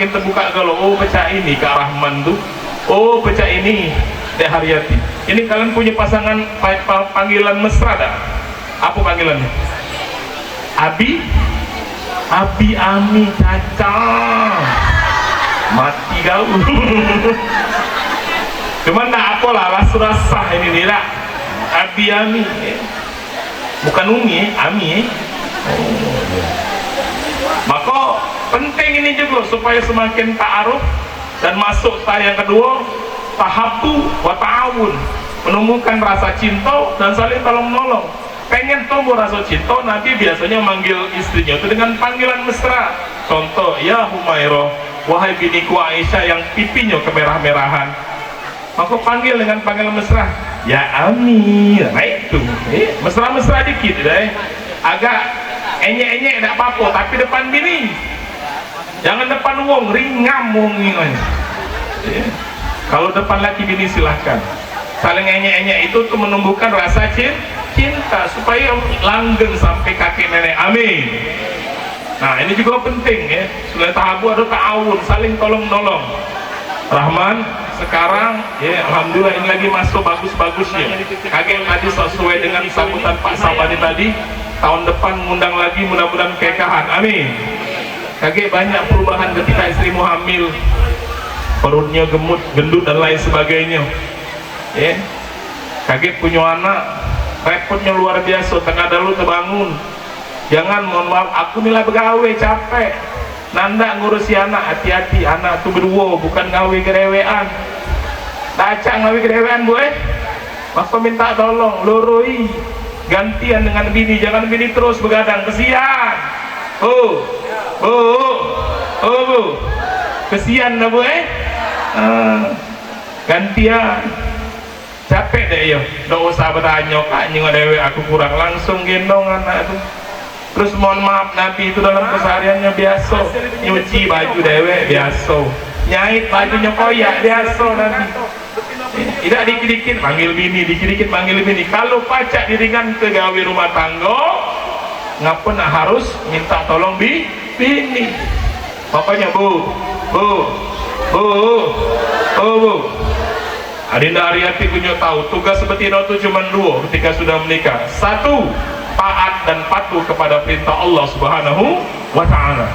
semakin terbuka kalau oh pecah ini Kak Rahman tuh, oh pecah ini Dek Haryati. Ini kalian punya pasangan panggilan mesra dah? Apa panggilannya? Abi, Abi, Ami, Caca, mati kau. Cuman tak apalah, rasa ini nih lah. Abi, Ami, bukan Umi, Ami. Maka penting ini juga supaya semakin ta'aruf dan masuk tahap yang kedua, tahabu wa ta'awun, menumbuhkan rasa cinta dan saling tolong menolong. Pengen tumbuh rasa cinta, Nabi biasanya manggil istrinya itu dengan panggilan mesra. Contoh, ya Humairah, wahai biniku Aisyah yang pipinya kemerah-merahan, maka panggil dengan panggilan mesra, ya Ami. Nah itu mesra-mesra dikit deh, agak enyek-enyek tidak apa-apa, tapi depan bini, jangan depan wong, ringam wong ini. Kalau depan laki bini silahkan. Saling enyek-enyek itu tuh menumbuhkan rasa cinta supaya langgeng sampai kakek nenek. Amin. Nah ini juga penting ya. Selain tahabu ada ta'awun, saling tolong-nolong. Rahman sekarang ya alhamdulillah ini lagi masuk bagus-bagusnya. Kakek tadi sesuai dengan sambutan Pak Sabani tadi, tahun depan ngundang lagi, mudah-mudahan kekahan. Amin. Kakek banyak perubahan ketika istrimu hamil, perutnya gemut, gendut dan lain sebagainya. Ya, kakek punya anak, repotnya luar biasa. Tengah dulu terbangun, jangan mohon maaf, aku nilai begawe capek, nanda ngurusi anak. Hati-hati, anak tuh berdua, bukan gawe gerewean. Dacak gawe gerewean gue, maka minta tolong, loroi gantian dengan bini, jangan bini terus begadang, kesian. Oh, bu, kesian lah bu gantian. Capek deh yo, nggak usah bertanya kak nyingo dewe aku kurang, langsung gendong anak itu. Terus mohon maaf, Nabi itu dalam kesehariannya biasa nyuci baju dewe biasa, nyait bajunya koyak biasa. Nabi tidak dikit-dikit panggil bini, dikit-dikit panggil bini. Kalau pacak diringan ke gawe rumah tangga, ngapa nak harus minta tolong bini. Bapaknya bu, Adinda Haryati punya tahu tugas betina itu cuma dua ketika sudah menikah. Satu, taat dan patuh kepada perintah Allah Subhanahu wa Ta'ala.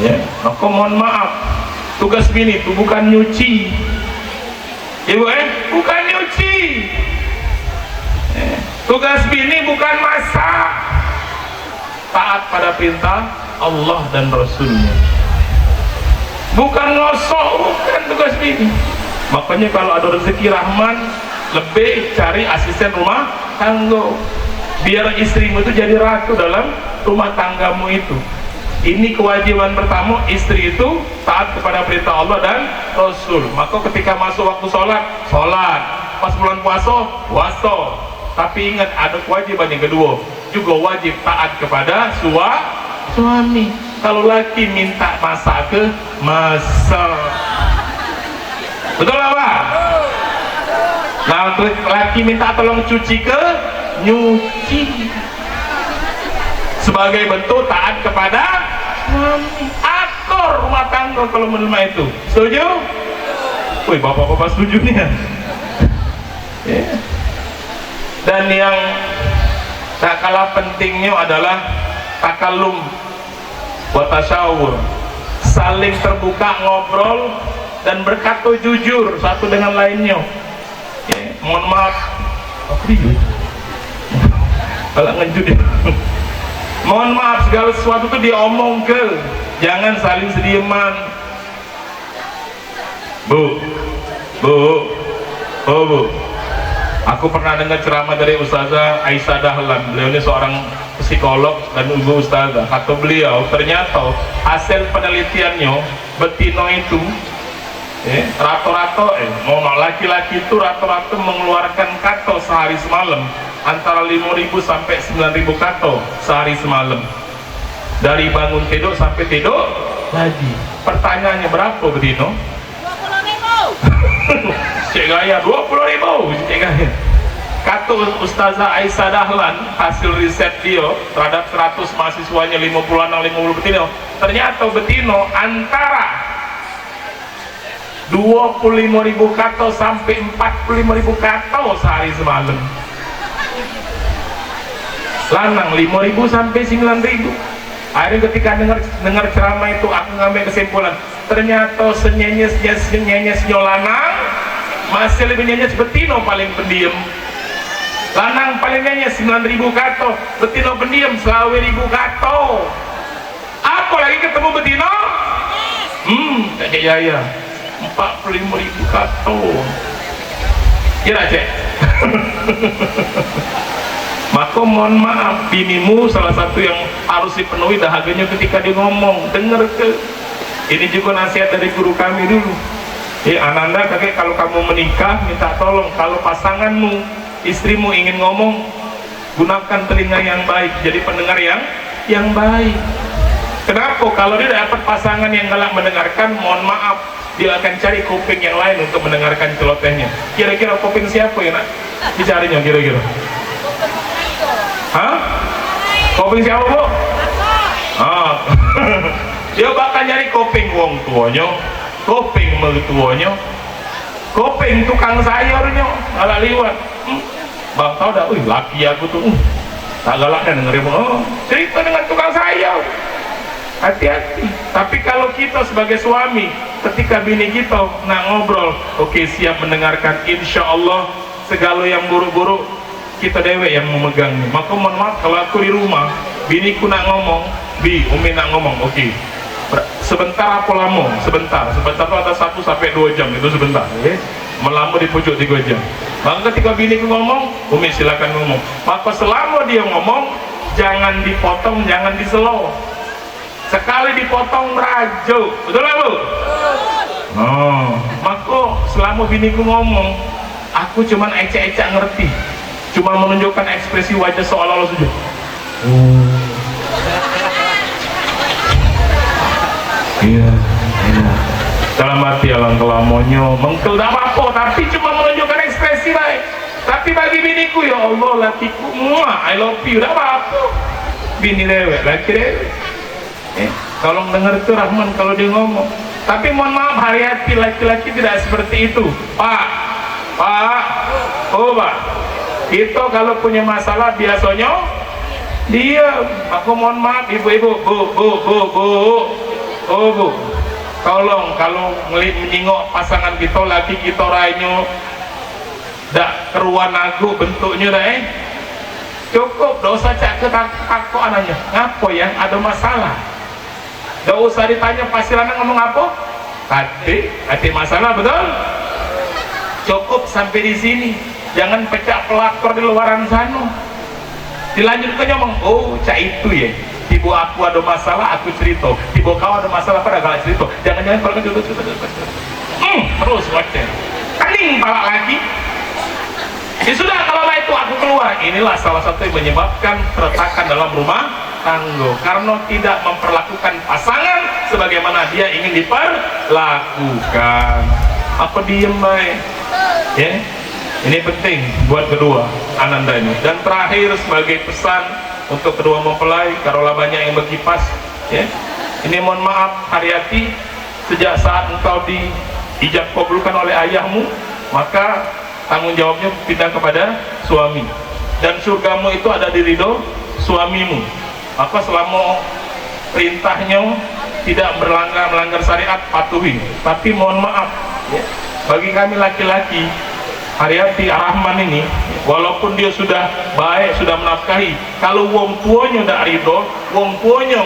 Ya, maka mohon maaf, tugas bini itu bukan nyuci. Ibu bukan nyuci. Tugas bini bukan masak. Taat pada perintah Allah dan Rasulnya. Bukan ngosok, bukan tugas bini. Makanya kalau ada rezeki Rahman, lebih cari asisten rumah tangga, biar istrimu itu jadi ratu dalam rumah tanggamu itu. Ini kewajiban pertama, istri itu taat kepada perintah Allah dan Rasul. Maka ketika masuk waktu sholat, pas bulan puasa. Tapi ingat, ada kewajiban yang kedua, juga wajib taat kepada suami. Kalau laki minta masak ke masak, betul apa? Nah, laki minta tolong cuci ke nyuci, sebagai bentuk taat kepada suami. Akor rumah tangga kalau menerima itu. Setuju? Wih, bapak-bapak setuju nih ya? Yeah. Dan yang tak kalah pentingnya adalah takalum wa tasyawur, saling terbuka ngobrol dan berkata jujur satu dengan lainnya. Ya, mohon maaf, kalau ngejut ya. Mohon maaf, segala sesuatu itu diomong ke, jangan saling sedieman. Bu, aku pernah dengar ceramah dari Ustazah Aisyah Dahlan. Beliau ini seorang psikolog dan ibu ustazah. Kata beliau, ternyata hasil penelitiannya, betina itu rata-rata laki-laki itu rata-rata mengeluarkan kata sehari semalam antara 5.000 sampai 9.000 kata sehari semalam, dari bangun tidur sampai tidur lagi. Pertanyaannya, berapa betina? 20.000. Cek gaya 20.000 cek gaya. kata Ustazah Aisyah Dahlan, hasil riset dia terhadap 100 mahasiswanya 50 anak 50 betina, ternyata betino antara 25.000 kato sampai 45.000 kato sehari semalam. Lanang 5.000 sampai 9.000. Akhirnya ketika dengar ceramah itu aku ngambil kesimpulan, ternyata senyenyes lanang masih lebih nyenyes betino paling pendiam. Lanang paling nyenyes 9.000 kato, betino pendiam 20.000 kato. Apa lagi ketemu betino? Kakek Yaya 45.000 kato. Kira cek. Maka mohon maaf, binimu salah satu yang harus dipenuhi dahaganya ketika dia ngomong, dengar ke. Ini juga nasihat dari guru kami dulu. Ananda kakek, kalau kamu menikah minta tolong, kalau pasanganmu, istrimu ingin ngomong, gunakan telinga yang baik, jadi pendengar yang baik. Kenapa? Kalau dia dapat pasangan yang galak mendengarkan, mohon maaf, dia akan cari kuping yang lain untuk mendengarkan celotehnya. Kira-kira kuping siapa ya nak? Dicarinya kira-kira. Hah? Kuping siapa bu? Dia bakal nyari kuping wong tuanya, kuping mertuanya, kuping tukang sayurnya, galak liwat. Bang tau dah, laki aku tuh tak galak dan dengerin cerita dengan tukang sayur. Hati-hati. Tapi kalau kita sebagai suami, ketika bini kita nak ngobrol, oke, siap mendengarkan, insya Allah segala yang buruk-buruk kita dewek yang memegang. Maka mohon maaf kalau aku di rumah, biniku nak ngomong, Umi nak ngomong, oke, sebentar apa lama? Sebentar itu ada 1 sampai 2 jam, itu sebentar. Melama di pojok 3 jam. Maka ketika biniku ngomong, Umi silakan ngomong. Maka selama dia ngomong, jangan dipotong, jangan diselo. Sekali dipotong merajuk, betul gak bu? Maka selama biniku ngomong, aku cuman ecek-ecek ngerti, cuma menunjukkan ekspresi wajah seolah-olah sujud. Iya. Dalam hati alang kelamonyo, mengkel tak apa-apa, tapi cuma menunjukkan ekspresi baik. Tapi bagi biniku, ya Allah, lakiku, I love you, tak apa-apa. Bini dewek, laki dewek. Tolong dengar itu Rahman kalau dia ngomong. Tapi mohon maaf, hati-hati, laki-laki tidak seperti itu. Pak, itu kalau punya masalah biasanya diam. Aku mohon maaf ibu-ibu, bu, tolong kalau menyingok pasangan kita, lagi kita rainyo dak keruan aku bentuknya dah cukup, dosa cak ke takut anaknya ngapo yang ada masalah. Gak usah ditanya pasti lanang ngomong apa? Hati masalah, betul? Cukup sampai di sini. Jangan pecah pelakor di luaran sana. Dilanjutkan ngomong, cak itu ya. Tiba aku ada masalah, aku cerita. Tiba kau ada masalah, pada galak cerita. Jangan kalau gitu terus wajar. Kening palak lagi. Ya sudah, kalau itu aku keluar. Inilah salah satu yang menyebabkan keretakan dalam rumah tangga, karena tidak memperlakukan pasangan sebagaimana dia ingin diperlakukan. Apa diem baik? Ya, ini penting buat kedua Ananda ini. Dan terakhir sebagai pesan untuk kedua mempelai, karolah banyak yang berkipas, ya. Ini mohon maaf, Haryati, sejak saat engkau diijab kabulkan oleh ayahmu, maka tanggung jawabnya pindah kepada suami. Dan surgamu itu ada di ridho suamimu. Maka selama perintahnya tidak melanggar syariat, patuhi. Tapi mohon maaf, ya, bagi kami laki-laki, Haryati Rahman ini, walaupun dia sudah baik, sudah menafkahi, kalau wong tuanya tidak ridho, wong tuanya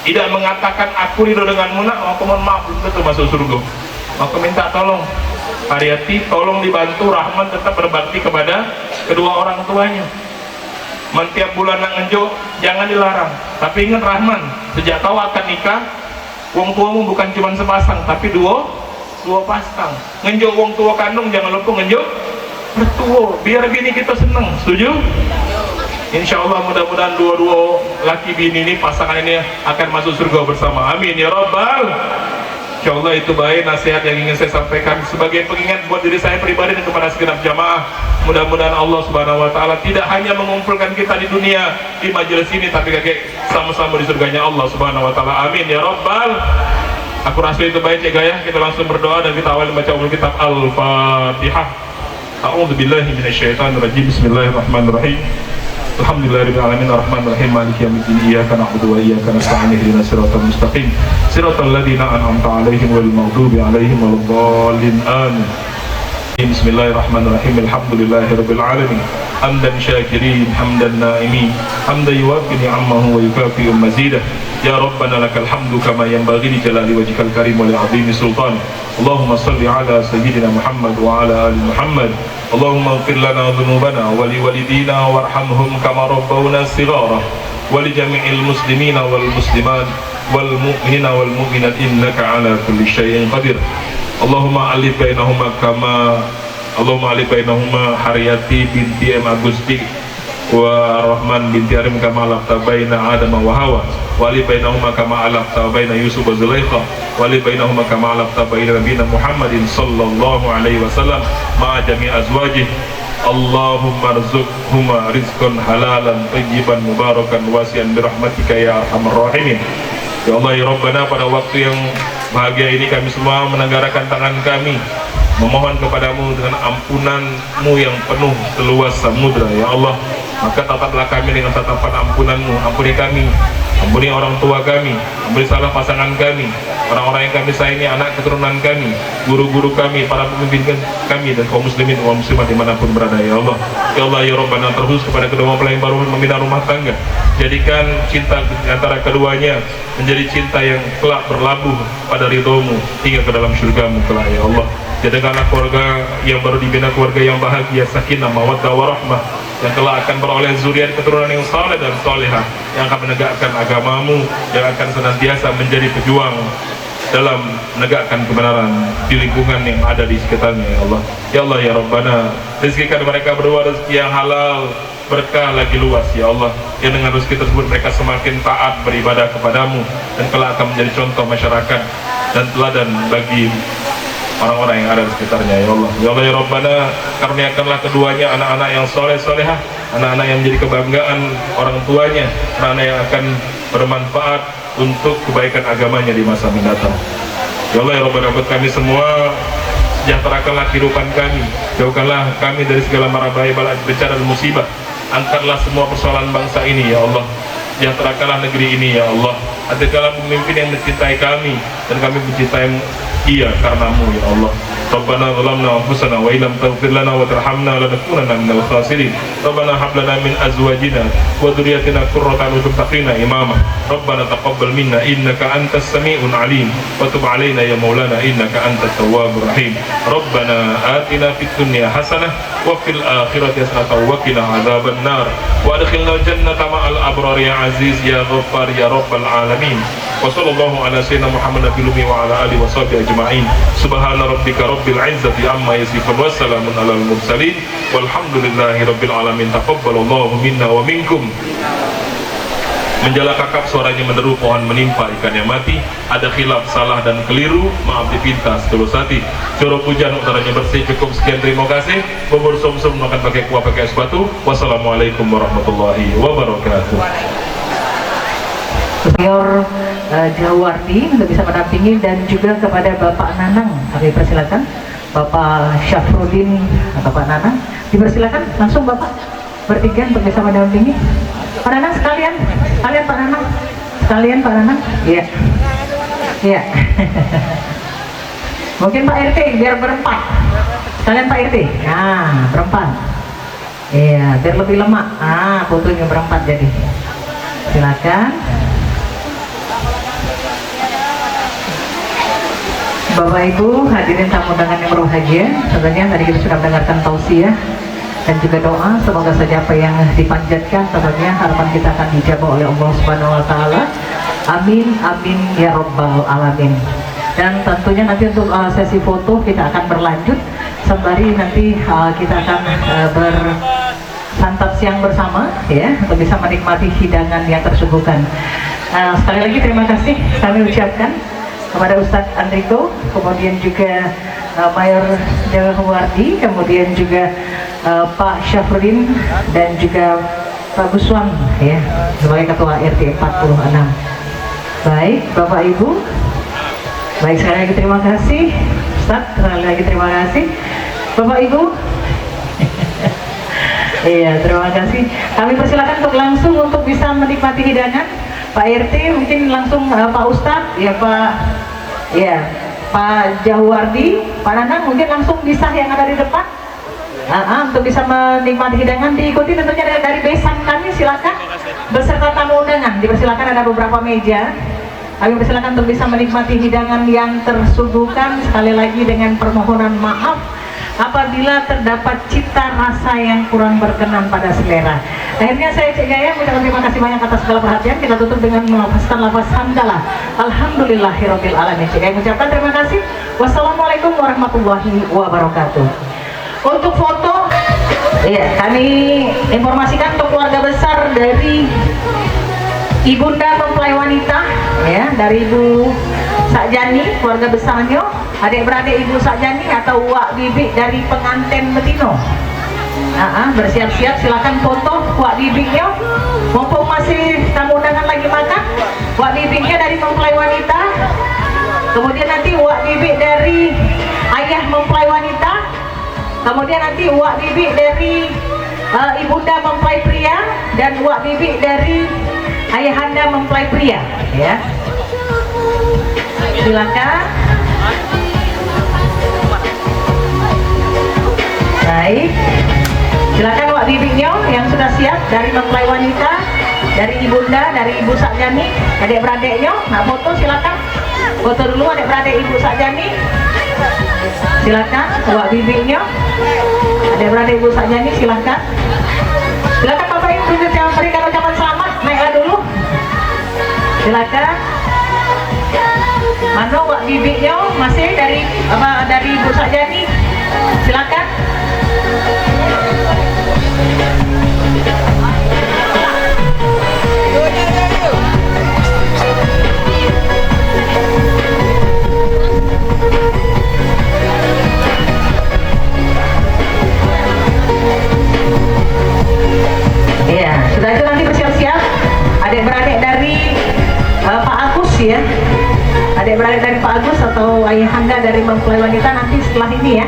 tidak mengatakan aku ridho denganmu nak, maka mohon maaf, belum tentu masuk surga. Maka minta tolong Haryati, tolong dibantu Rahman tetap berbakti kepada kedua orang tuanya. Tiap bulan nak ngejo, jangan dilarang. Tapi ingat Rahman, sejak kau akan nikah, wong tuamu bukan cuma sepasang, tapi dua pasang. Ngejo wong tua kandung, jangan lupa ngejo mertua, biar bini kita seneng. Setuju? Insya Allah mudah-mudahan dua-dua laki bini ini, pasangan ini akan masuk surga bersama. Amin ya Rabbal Insyaallah itu baik nasihat yang ingin saya sampaikan sebagai pengingat buat diri saya pribadi dan kepada segenap jamaah. Mudah-mudahan Allah Subhanahu wa taala tidak hanya mengumpulkan kita di dunia di majelis ini, tapi kakek sama-sama di surganya Allah Subhanahu wa taala. Amin ya rabbal. Aku rasa itu baik ya gaya. Kita langsung berdoa dan kita awali baca kitab Al-Fatihah. A'udzubillahi minasyaitonirrajim. Bismillahirrahmanirrahim. Alhamdulillahirabbil alamin arrahmanirrahim maliki yaumiddin iyyaka na'budu wa iyyaka nasta'in ihdinas siratal mustaqim siratal ladzina an'amta 'alaihim ghairil maghdubi 'alaihim waladdallin amin. Bismillahirrahmanirrahim. Alhamdulillahirabbil alamin hamdan syakirin hamdan na'imin hamdan yuwaffi ni'amahu wa yukafi'u mazidah. Ya Rabbana lakal hamdu kama yanbaghi li jalali wajhikal karim wa li 'azimi sultan. Allahumma salli ala sayyidina Muhammad wa ala ali Muhammad. Allahumma ighfir lana dhunubana wa li walidina warhamhum kama rabbawna shighara wa li jami'il muslimina wal muslimat wal mu'minina wal mu'minat innaka ala kulli syai'in qadir. Allahumma alif bainahuma Haryati binti M Agusti wa Rahman binti Arim kama alafta baina Adam wa Hawa wa alif bainahuma kama alafta baina Yusuf wa Zulaikha wa alif bainahuma kama alafta baina nabiyina Muhammadin sallallahu alaihi wasallam ma'a jami' azwajih. Allahumma arzuqhuma rizqan halalan tayyiban mubarakan wasi'an birahmatika ya arhamar rahimin. Ya Allah ya Rabbana, pada waktu yang bahagia ini kami semua menenggarakan tangan kami memohon kepadamu dengan ampunanmu yang penuh seluas samudra. Ya Allah, maka tataplah kami dengan tatapan ampunanmu. Ampuni kami, ampuni orang tua kami, ampuni salah pasangan kami, orang-orang yang kami sayangi, anak keturunan kami, guru-guru kami, para pemimpin kami, dan kaum muslimin kaum muslimat dimanapun berada. Ya Allah, ya Allah ya Rabbana, terus kepada kedua mempelai yang baru membina rumah tangga, jadikan cinta antara keduanya menjadi cinta yang kelak berlabuh pada ridhomu hingga ke dalam surgamu kelak. Ya Allah, jadikanlah keluarga yang baru dibina keluarga yang bahagia, sakinah, mawaddah warahmah, yang kelak akan beroleh zuriat keturunan yang saleh dan salihah, yang akan menegakkan agamamu, yang akan senantiasa menjadi pejuang dalam menegakkan kebenaran di lingkungan yang ada di sekitarnya. Ya Allah, ya Allah ya Rabbana, rezekikan mereka berdua rezeki yang halal, berkah lagi luas. Ya Allah, yang dengan rezeki tersebut mereka semakin taat beribadah kepadamu dan kelak akan menjadi contoh masyarakat dan teladan bagi orang-orang yang ada di sekitarnya. Ya Allah, ya Allah ya Rabbana, karuniakanlah keduanya anak-anak yang soleh solehah, anak-anak yang menjadi kebanggaan orang tuanya, anak-anak yang akan bermanfaat untuk kebaikan agamanya di masa mendatang. Ya Allah ya Rabbana, buat kami semua sejahterakanlah kehidupan kami, jauhkanlah kami dari segala mara bahaya, bala, bencana dan musibah. Angkatlah semua persoalan bangsa ini ya Allah, sejahterakanlah negeri ini ya Allah. Adalah pemimpin yang mencintai kami dan kami mencintai ia karenamu ya Allah. Rabbana zalamna anfusana wa illam taghfir lana wa tarhamna lanakunanna minal khasirin. Rabbana hab lana min azwajina wa dhurriyyatina qurrata a'yun wattaqina imama. Rabbana taqabbal minna innaka antas sami'un alim wa tub 'alaina ya maulana innaka antat tawwabur rahim. Rabbana atina fid dunya hasanah wa fil akhirati hasanah wa qina adzaban nar wa adkhilna jannata ma'al abrar ya aziz ya ghaffar ya rabbal alamin. Wa sallallahu ala sayyidina Muhammad nabiyyi wa ala alihi wa sahbihi ajma'in. Subhana rabbika rabbil izzati amma yasifun wa salamun alal mursalin walhamdulillahi rabbil alamin. Taqabbalallahu minna wa minkum. Menjala kakap suaranya menderu, pohon menimpa ikan yang mati. Ada khilaf, salah dan keliru, maaf dipintas tulus hati. Curug hujan udaranya bersih, cukup sekian, terima kasih. Bubur sum-sum makan pakai kuah pakai es batu. Wassalamualaikum warahmatullahi wabarakatuh. Senior Jawardi untuk bisa mendampingi, dan juga kepada Bapak Nanang kami persilakan. Bapak Syafruddin atau Pak Nanang dipersilakan langsung Bapak bertiga untuk bisa mendampingi. Pak Nanang sekalian Pak Nanang sekalian Pak Nanang, iya iya. Mungkin Pak RT biar berempat sekalian Pak RT, nah berempat, iya biar lebih lemak, fotonya berempat jadi. Silakan Bapak Ibu hadirin tamu undangan yang berbahagia. Tentunya tadi kita sudah mendengarkan tausiah dan juga doa, semoga saja apa yang dipanjatkan tentunya harapan kita akan dijawab oleh Allah Subhanahu wa taala. Amin amin ya rabbal alamin. Dan tentunya nanti untuk sesi foto kita akan berlanjut sembari nanti kita akan bersantap siang bersama ya, untuk bisa menikmati hidangan yang tersuguhkan. Sekali lagi terima kasih kami ucapkan kepada Ustadz Andriko, kemudian juga Mayor Jawa Huwardi, kemudian juga Pak Syafruddin dan juga Pak Buswang ya sebagai Ketua RT 46. Baik, Bapak Ibu. Baik, sekali lagi terima kasih Ustadz, sekali lagi terima kasih Bapak Ibu. Iya, terima kasih. Kami persilakan untuk langsung untuk bisa menikmati hidangan. Pak RT mungkin langsung Pak Ustadz, ya Pak Jahuardi, Pak Nanang mungkin langsung bisa yang ada di depan. Untuk bisa menikmati hidangan diikuti tentunya dari besan kami, silakan beserta tamu undangan. Dipersilakan, ada beberapa meja. Kami persilakan untuk bisa menikmati hidangan yang tersuguhkan. Sekali lagi dengan permohonan maaf apabila terdapat cita rasa yang kurang berkenan pada selera. Akhirnya saya Cik Gaya mengucapkan terima kasih banyak atas segala perhatian. Kita tutup dengan melafazkan lafaz hamdalah. Alhamdulillahirabbil alamin. Cik Gaya mengucapkan terima kasih. Wassalamualaikum warahmatullahi wabarakatuh. Untuk foto, ya kami informasikan untuk keluarga besar dari Ibunda Mempelai Wanita, ya dari Ibu Sakjani, keluarga besarnya, adik-beradik Ibu Sakjani atau Wak Bibi dari pengantin Betino. Bersiap-siap, silakan foto Wak Bibinya. Mumpung masih tamu undangan lagi makan, Wak Bibinya dari Mempelai Wanita. Kemudian nanti Wak Bibi dari ayah Mempelai Wanita. Kemudian nanti Wak Bibi dari Ibunda Mempelai Pria dan Wak Bibi dari ayahanda mempelai pria, ya. Silakan. Baik. Silakan Wak Bibinya yang sudah siap dari mempelai wanita, dari ibunda, dari Ibu Sakjani, adik-beradiknya. Nak foto silakan. Foto dulu adik-beradik Ibu Sakjani. Silakan Wak Bibinya. Adik-beradik Ibu Sakjani silakan. Silakan Bapak Ibu yang berikan ucapan selamat, naiklah dulu. Silakan. Mana Wak Bibinya masih dari Ibu Sakjani. Silakan. Iya, sudah itu nanti bersiap-siap adik-beradik dari Pak Agus ya, adik-beradik dari Pak Agus atau ayahanda dari mempelai wanita nanti setelah ini ya.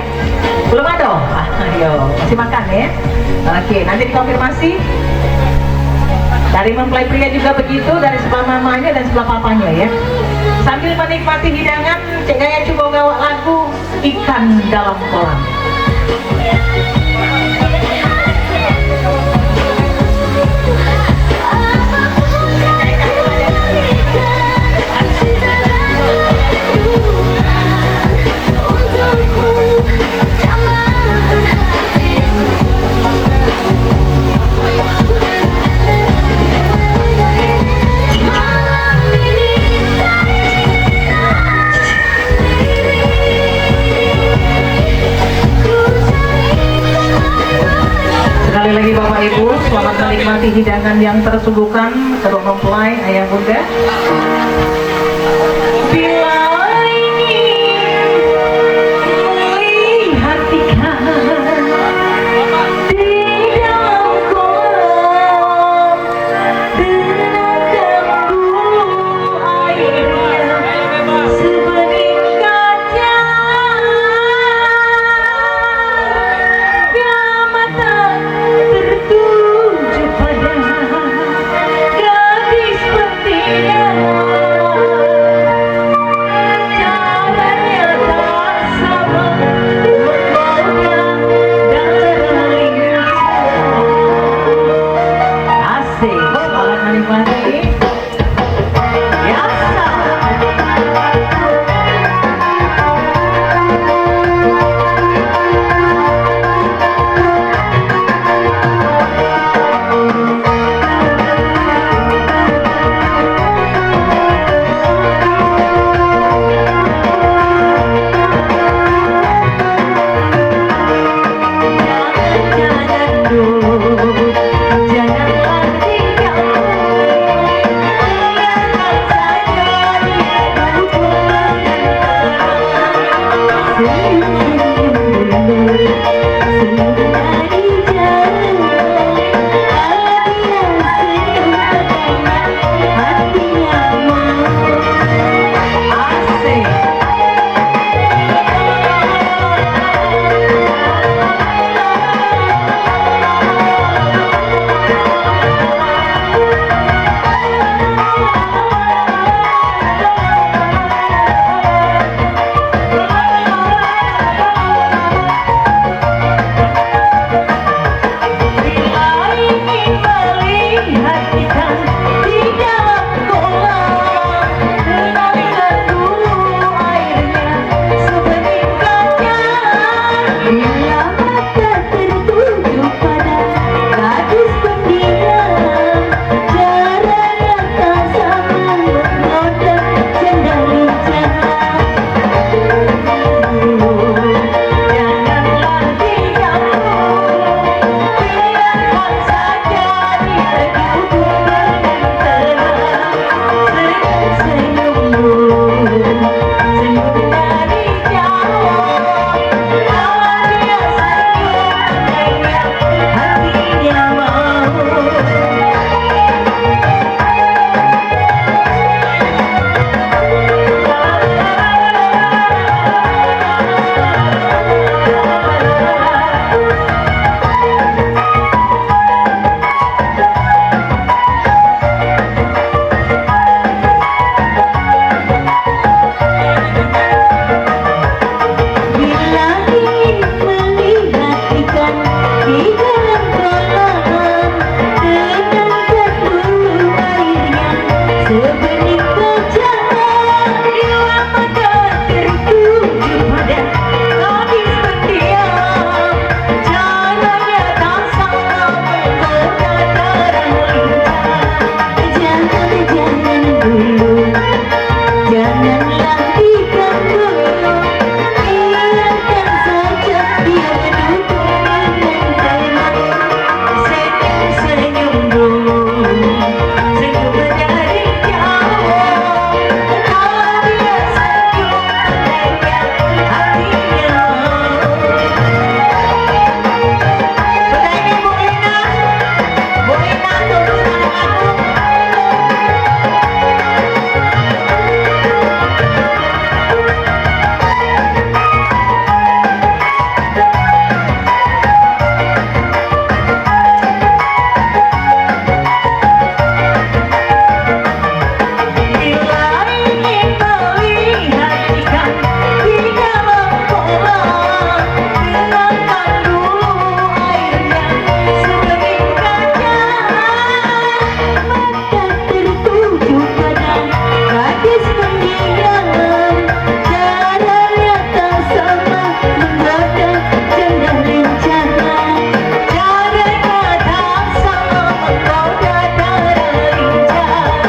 Belum ada? Ayo, masih makan ya. Oke, nanti dikonfirmasi. Dari mempelai pria juga begitu, dari sebelah mamanya dan sebelah papanya ya. Sambil menikmati hidangan, Cik Gaya coba gawat lagu Ikan Dalam Kolam. Sekali lagi Bapak Ibu, selamat menikmati hidangan yang tersuguhkan kedua mempelai ayah bunda. Bila ingin melihat ikan di dalam kolam, dengarkan dulu airnya sebening kaca. Tertuju pada gadis betina Janganlah diganggu, biarkan saja dia duduk dengan tenang. Senyum-senyum dulu, senyumnya dari jauh. Kalau dia senyum mendengar hatinya. Sudah ini Bu Ina tunggu tangan aku. Bila ingin melihat ikan di dalam kolam, hilangkan dulu airnya sebelum kaca. Mata tertuju pada gadis mendiang, caranya tak sama menggoda dan rencana. Caranya tak sama menggoda dan rencana.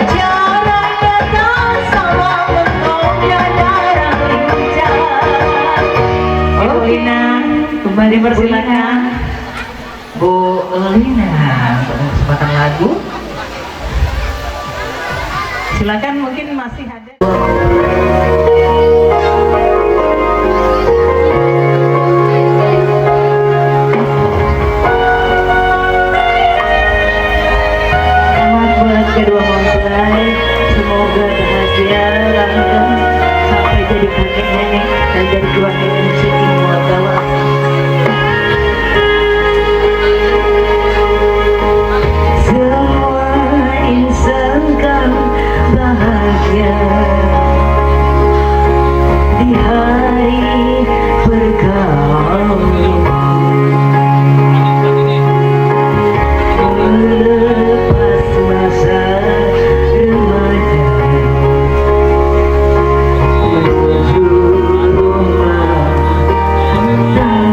Caranya tak sama menggoda darah lincah. Bu Lina, kembali persilakan. Bu Lina, kesempatan lagu. Silakan, mungkin masih ada. Selamat buat kedua mempelai, semoga bahagia langgeng sampai jadi kakek nenek dan jadi dua nenek siti muabawah. Semua insan kan bahagia di hari perkawinan. Melepas masa remaja menuju rumah tangga.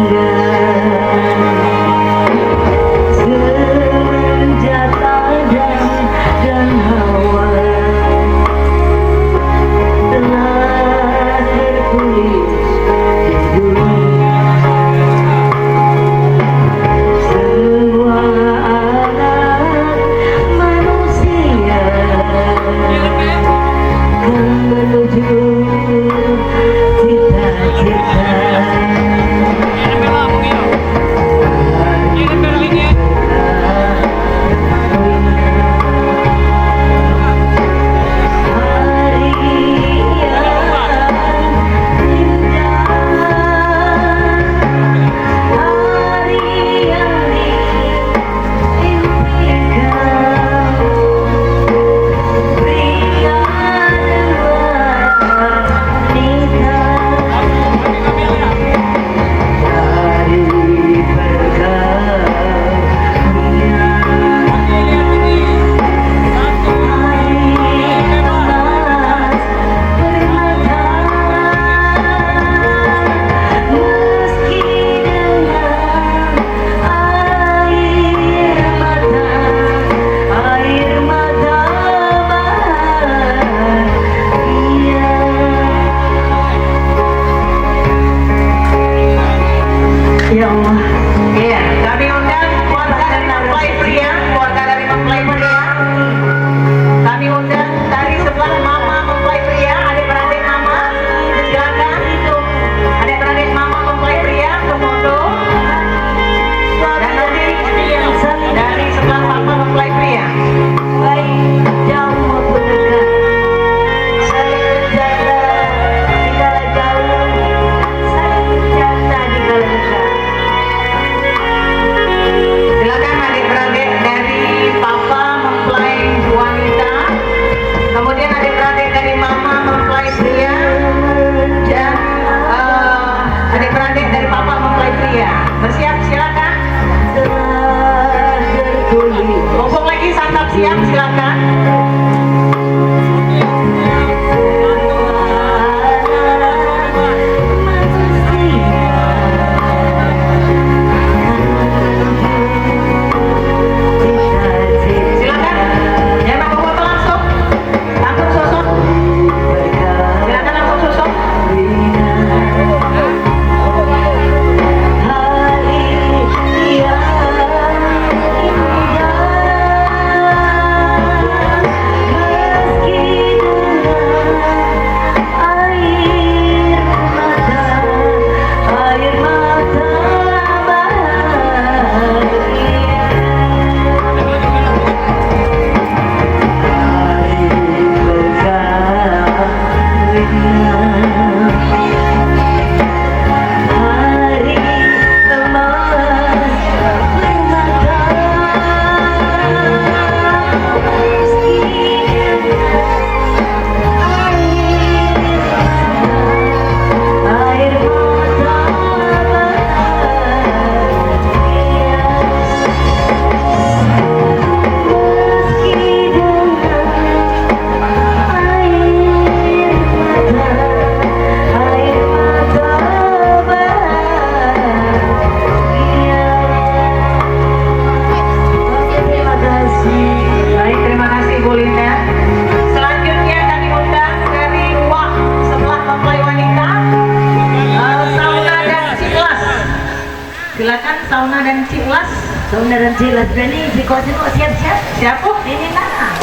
Beneran jelas berani si Kosimo siap-siap. Siapa? Ini nah,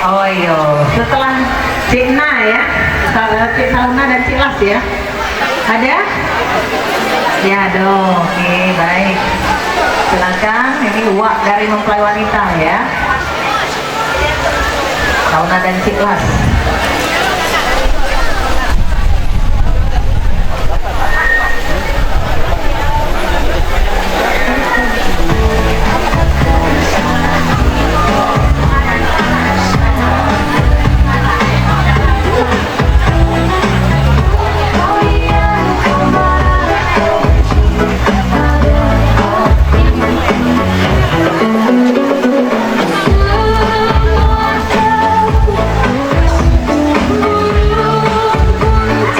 Oh iya, setelah Cina ya, Cik Saluna dan Cik Las ya. Ada? Ya ada, oke baik. Silakan, ini uak dari mempelai wanita ya. Saluna dan Cik Las.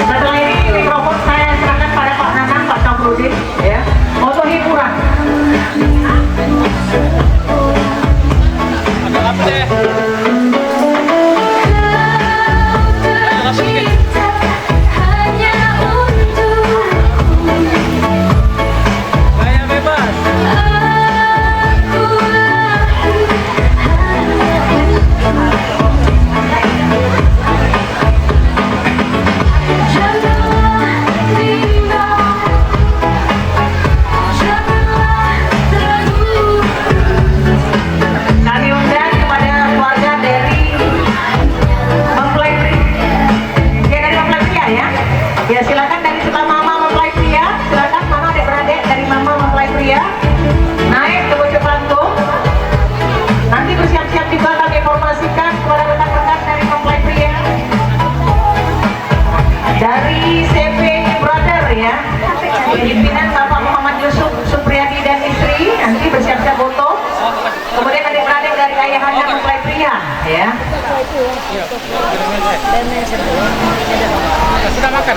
Setelah ini mikrofon saya serahkan pada Pak Nanang, Pak Kamrudin ya. Moto hiburan. Kami undang kepada keluarga dari mempelai pria. Ya dari mempelai pria ya. Ya silakan dari sebelah mama mempelai pria. Silakan mama adik-beradik dari mama mempelai pria. Naik ke bojong panggung. Nanti bersiap-siap juga kami informasikan kepada rekan-rekan dari mempelai pria. Dari CV Brother ya. Pimpinan Bapak Muhammad Yusuf Supriyadi dan istri. Nanti bersiap-siap foto. Kemudian adik-beradik dari ayahanda mempelai pria ya. Sudah makan?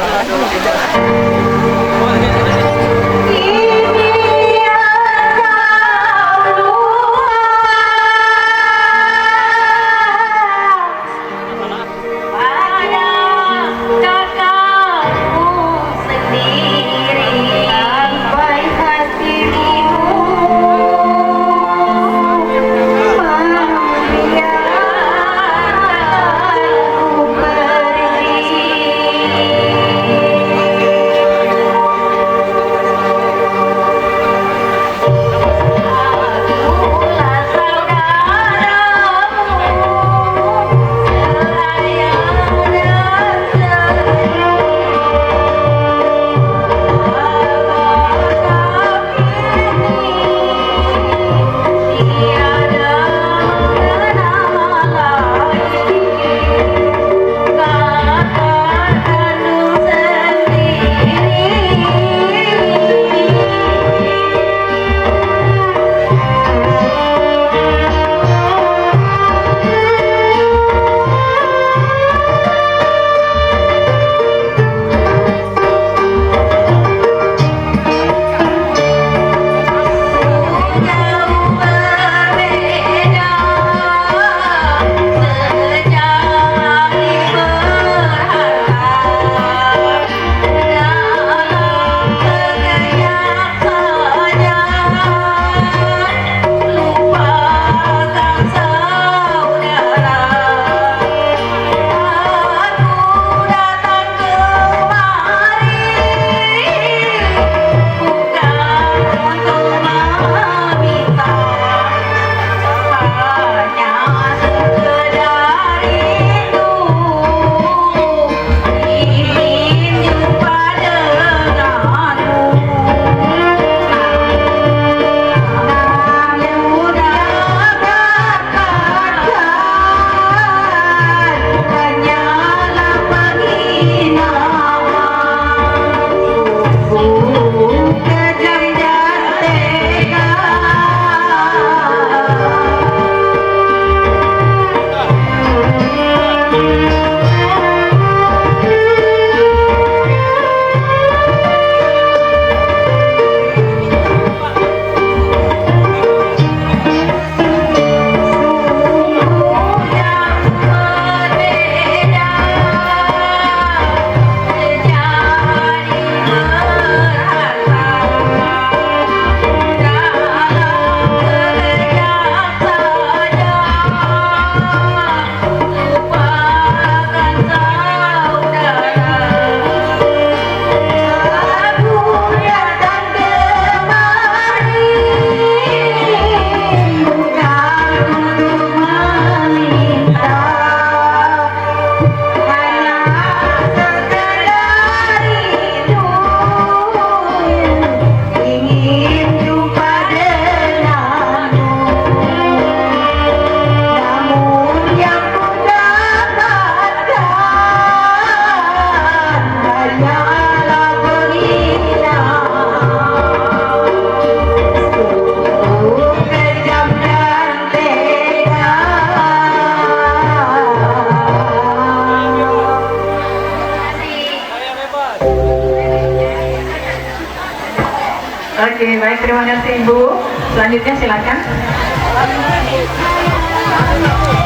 Oke, baik, terima kasih Ibu. Selanjutnya silakan.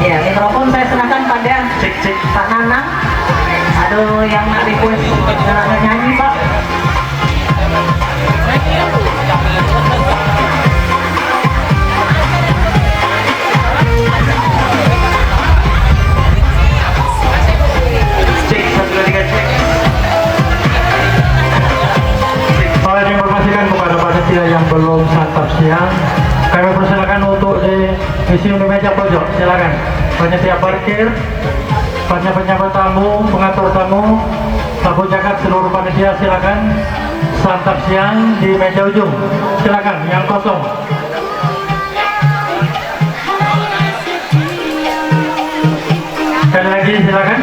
Ya, mikrofon saya serahkan pada Pak Nanang. Aduh, yang request nyanyi Pak. Saya informasikan kepada panitia yang belum santap siang, kami persilakan untuk diisi di meja pojok. Silakan panitia parkir, penyapa tamu, pengatur tamu, sapu jagat seluruh panitia, silakan santap siang di meja ujung. Silakan yang kosong. Sekali lagi silakan.